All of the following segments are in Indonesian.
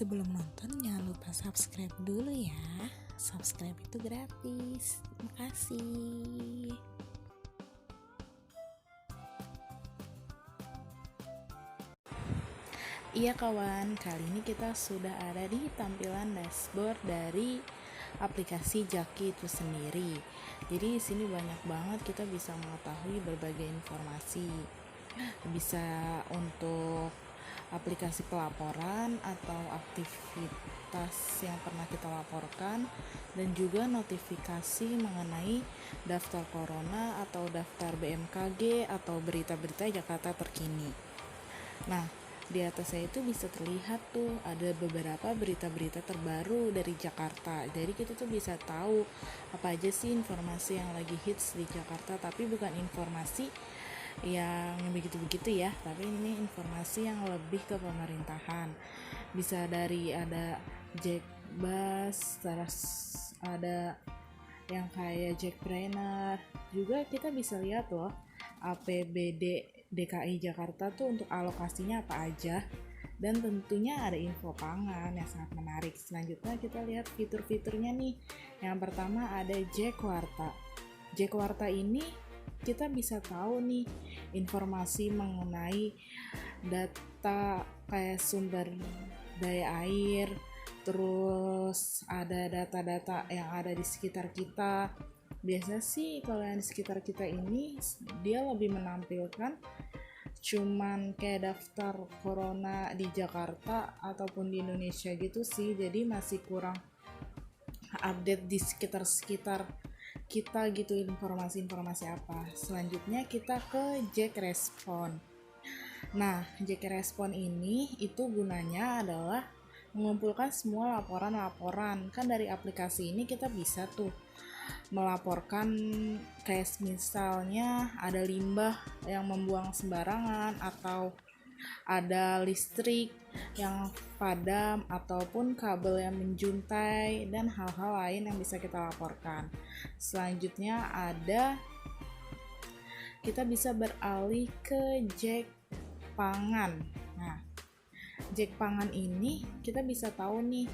Sebelum nonton jangan lupa subscribe dulu ya. Subscribe itu gratis. Terima kasih. Iya kawan, kali ini kita sudah ada di tampilan dashboard dari aplikasi Jaki itu sendiri. Jadi di sini banyak banget kita bisa mengetahui berbagai informasi. Bisa untuk aplikasi pelaporan atau aktivitas yang pernah kita laporkan, dan juga notifikasi mengenai daftar corona atau daftar BMKG atau berita-berita Jakarta terkini. Nah, di atasnya itu bisa terlihat tuh ada beberapa berita-berita terbaru dari Jakarta. Jadi kita tuh bisa tahu apa aja sih informasi yang lagi hits di Jakarta, tapi bukan informasi yang begitu-begitu ya, tapi ini informasi yang lebih ke pemerintahan. Bisa dari ada Jakbus, terus ada yang kayak Jackpreneur. Juga kita bisa lihat loh APBD DKI Jakarta tuh untuk alokasinya apa aja, dan tentunya ada info pangan yang sangat menarik. Selanjutnya kita lihat fitur-fiturnya nih. Yang pertama ada Jakwarta. Jakwarta ini kita bisa tahu nih informasi mengenai data kayak sumber daya air, terus ada data-data yang ada di sekitar kita. Biasanya sih kalau yang di sekitar kita ini dia lebih menampilkan cuman kayak daftar corona di Jakarta ataupun di Indonesia gitu sih, jadi masih kurang update di sekitar kita gitu informasi-informasi apa. Selanjutnya kita ke Jack Respon. Nah, Jack Respon ini itu gunanya adalah mengumpulkan semua laporan-laporan. Kan dari aplikasi ini kita bisa tuh melaporkan kayak misalnya ada limbah yang membuang sembarangan, atau ada listrik yang padam, ataupun kabel yang menjuntai, dan hal-hal lain yang bisa kita laporkan. Selanjutnya ada kita bisa beralih ke Jack Pangan. Nah, Jack Pangan ini kita bisa tahu nih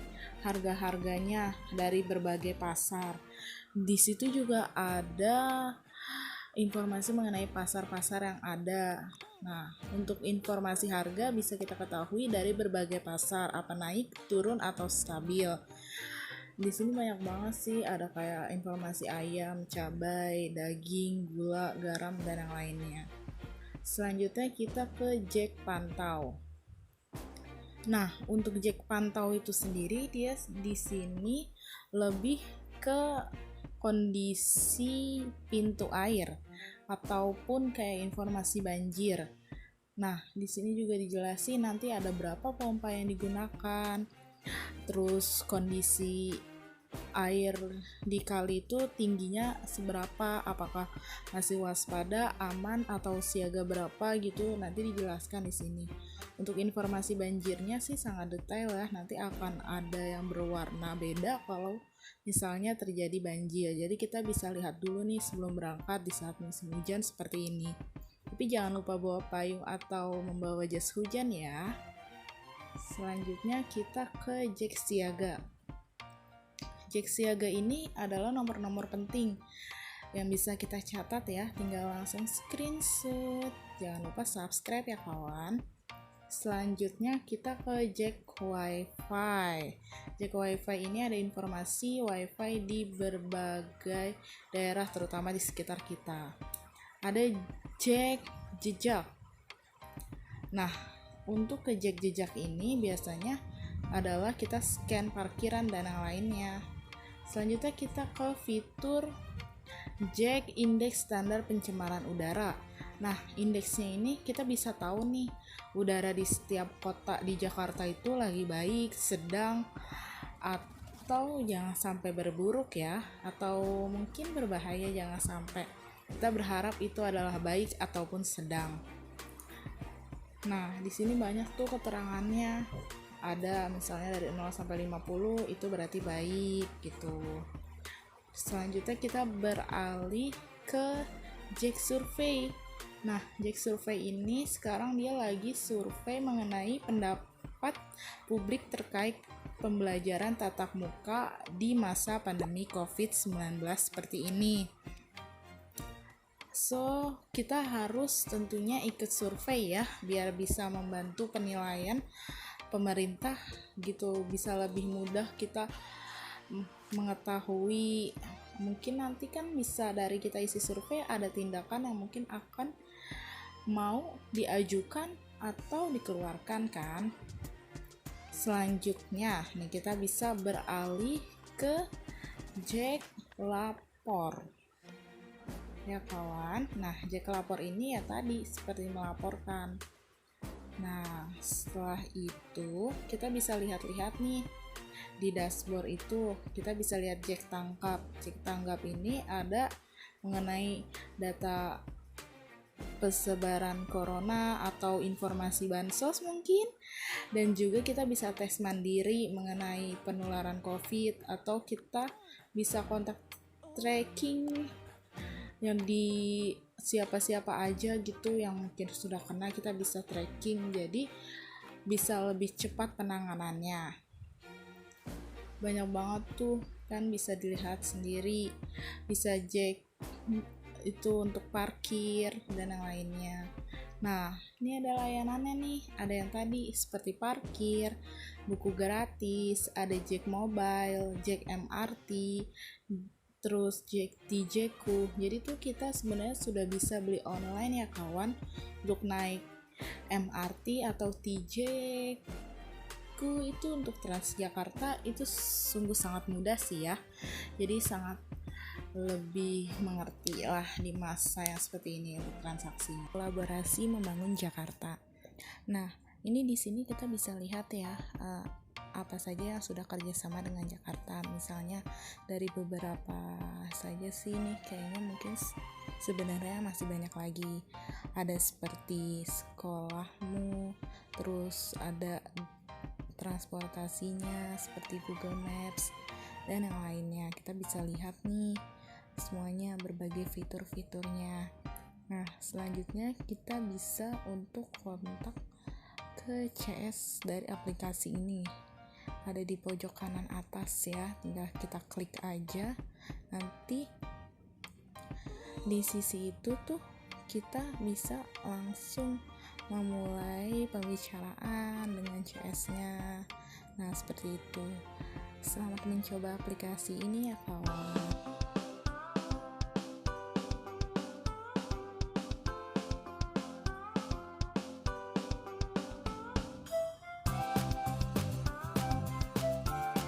harga-harganya dari berbagai pasar. Di situ juga ada informasi mengenai pasar-pasar yang ada. Nah, untuk informasi harga bisa kita ketahui dari berbagai pasar, apa naik, turun, atau stabil. Di sini banyak banget sih, ada kayak informasi ayam, cabai, daging, gula, garam, dan yang lainnya. Selanjutnya kita ke Jack Pantau. Nah, untuk Jack Pantau itu sendiri dia di sini lebih ke kondisi pintu air ataupun kayak informasi banjir. Nah, di sini juga dijelasin nanti ada berapa pompa yang digunakan, terus kondisi air di kali itu tingginya seberapa, apakah masih waspada, aman, atau siaga berapa gitu, nanti dijelaskan di sini. Untuk informasi banjirnya sih sangat detail ya, nanti akan ada yang berwarna beda kalau misalnya terjadi banjir. Jadi kita bisa lihat dulu nih sebelum berangkat di saat musim hujan seperti ini. Tapi jangan lupa bawa payung atau membawa jas hujan ya. Selanjutnya kita ke Jack Siaga. Jack Siaga ini adalah nomor-nomor penting yang bisa kita catat ya, tinggal langsung screenshot. Jangan lupa subscribe ya kawan. Selanjutnya kita ke Jack Wifi. Jack Wifi ini ada informasi wifi di berbagai daerah, terutama di sekitar kita. Ada Jack Jejak. Nah, untuk ke Jack Jejak ini biasanya adalah kita scan parkiran dan yang lainnya. Selanjutnya kita ke fitur Jack Indeks Standar Pencemaran Udara. Nah, indeksnya ini kita bisa tahu nih udara di setiap kota di Jakarta itu lagi baik, sedang, atau jangan sampai berburuk ya, atau mungkin berbahaya, jangan sampai. Kita berharap itu adalah baik ataupun sedang. Nah, di sini banyak tuh keterangannya. Ada misalnya dari 0 sampai 50 itu berarti baik gitu. Selanjutnya kita beralih ke Jack Survey. Nah, Jack Survey ini sekarang dia lagi survei mengenai pendapat pendapat publik terkait pembelajaran tatap muka di masa pandemi COVID-19 seperti ini. So, kita harus tentunya ikut survei ya, biar bisa membantu penilaian pemerintah gitu, bisa lebih mudah kita mengetahui. Mungkin nanti kan bisa dari kita isi survei ada tindakan yang mungkin akan mau diajukan atau dikeluarkan kan. Selanjutnya nih kita bisa beralih ke Jack lapor ya kawan. Nah, Jack lapor ini ya tadi seperti melaporkan. Nah, setelah itu kita bisa lihat-lihat nih di dashboard itu, kita bisa lihat Jack tangkap. Jack tanggap ini ada mengenai data persebaran corona atau informasi bansos mungkin, dan juga kita bisa tes mandiri mengenai penularan COVID, atau kita bisa kontak tracking yang di siapa-siapa aja gitu yang mungkin sudah kena, kita bisa tracking, jadi bisa lebih cepat penanganannya. Banyak banget tuh kan, bisa dilihat sendiri, bisa Jack itu untuk parkir dan yang lainnya. Nah, ini ada layanannya nih, ada yang tadi seperti parkir, buku gratis, ada Jack Mobile, Jack MRT, terus Jack TJ-ku. Jadi tuh kita sebenarnya sudah bisa beli online ya kawan, untuk naik MRT atau TJ-ku itu untuk Transjakarta itu sungguh sangat mudah sih ya. Jadi sangat lebih mengerti lah di masa yang seperti ini untuk transaksi. Kolaborasi membangun Jakarta. Nah, ini di sini kita bisa lihat ya apa saja yang sudah kerjasama dengan Jakarta. Misalnya dari beberapa saja sih nih, kayaknya mungkin sebenarnya masih banyak lagi. Ada seperti sekolahmu, terus ada transportasinya seperti Google Maps dan yang lainnya. Kita bisa lihat nih semuanya, berbagai fitur-fiturnya. Nah, selanjutnya kita bisa untuk kontak ke CS dari aplikasi ini. Ada di pojok kanan atas ya, tinggal kita klik aja. Nanti di sisi itu tuh kita bisa langsung memulai pembicaraan dengan CS-nya. Nah, seperti itu. Selamat mencoba aplikasi ini ya kawan.